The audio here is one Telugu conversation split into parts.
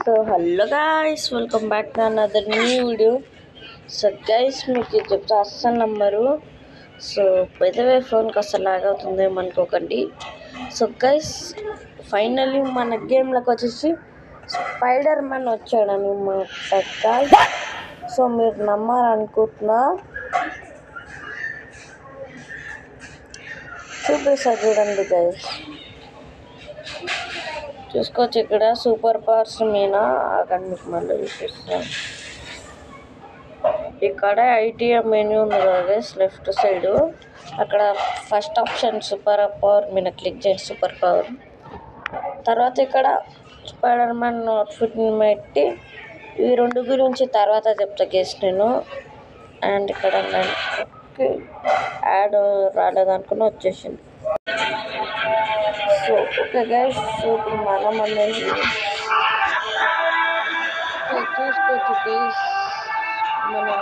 So hello guys, welcome back to another new video. So guys, మీకు చెప్తే అస్సలు నమ్మరు. సో పెద్దవే ఫోన్కి అస్సలు లాగ్ అవుతుందేమో అనుకోకండి. సో గైస్, ఫైనల్లీ మన గేమ్లోకి వచ్చేసి స్పైడర్ మ్యాన్ వచ్చాడనమాట. సో మీరు నమ్మాలనుకుంటున్నా, చూపిస్తా చూడండి గైస్. చూసుకోవచ్చు ఇక్కడ సూపర్ పవర్స్ మీద అక్కడ మీకు మళ్ళీ చూపిస్తాను. ఇక్కడ ఐటీఎం మెనూ ఉంది కదా గైస్, లెఫ్ట్ సైడ్ అక్కడ ఫస్ట్ ఆప్షన్ సూపర్ పవర్ మీద క్లిక్ చేయండి. సూపర్ పవర్ తర్వాత ఇక్కడ స్పైడర్ మ్యాన్ అవుట్ఫిట్ని పెట్టి ఈ రెండు గురించి తర్వాత చెప్తా గైస్ నేను. అండ్ ఇక్కడ యాడ్ రాలేదనుకుని వచ్చేసింది. సో ఓకే గైస్, సో ఇప్పుడు మనం అనేది చూసుకోవచ్చు గైస్. మనం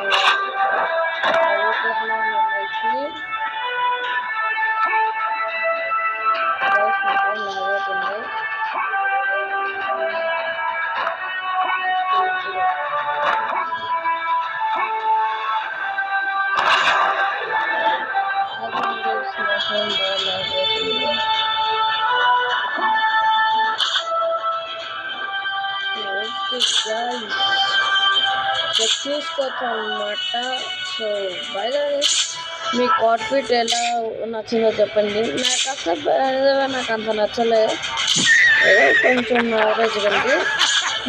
చూసుకోవచ్చు అన్నమాట. సో బై ద వే, మీకు అవుట్ఫిట్ ఎలా నచ్చిందో చెప్పండి. నాకు అసలు నాకు అంత నచ్చలేదు, ఏదో కొంచెం యావరేజ్ ఉంది.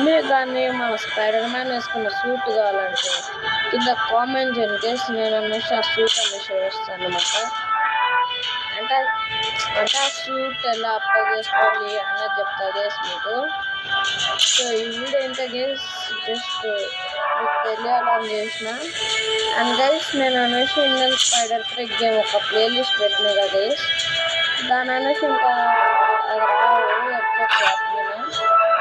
మీరు దాన్ని మన స్పైడర్ మ్యాన్ వేసుకున్న సూట్ కావాలంటే కింద కామెంట్ చేయండి గైస్. నేను అనేసి ఆ సూట్ అనేసి వేస్తాను అన్నమాట. అంటే ఆ సూట్ ఎలా అప్లై చేసుకోవాలి అనేది చెప్తా గైస్ మీకు. సో ఈ వీడియో ఎంత గైస్ జస్ట్ మీకు తెలియాలని చేసిన. అండ్ గైస్, నేను అనేసి ఇండియన్ స్పైడర్ ట్రెక్ గేమ్ ఒక ప్లేలిస్ట్ పెట్టిన కదా గైస్, దాని అనేసి ఇంకా అది రావు ఎప్పుడు నేను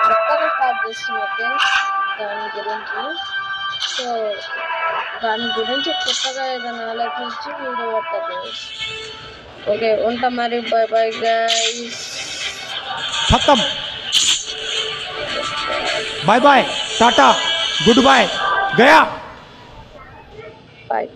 కొత్తగా స్టార్ట్ చేస్తున్నా గైస్ దాని గురించి. సో దాని గురించి కొత్తగా ఏదైనా ఆలోచించి వీడియో పెడతా గైస్. ఓకే, ఉంటా మరి. Bye bye guys. खत्म. Bye bye, tata, good bye, गया. बाय.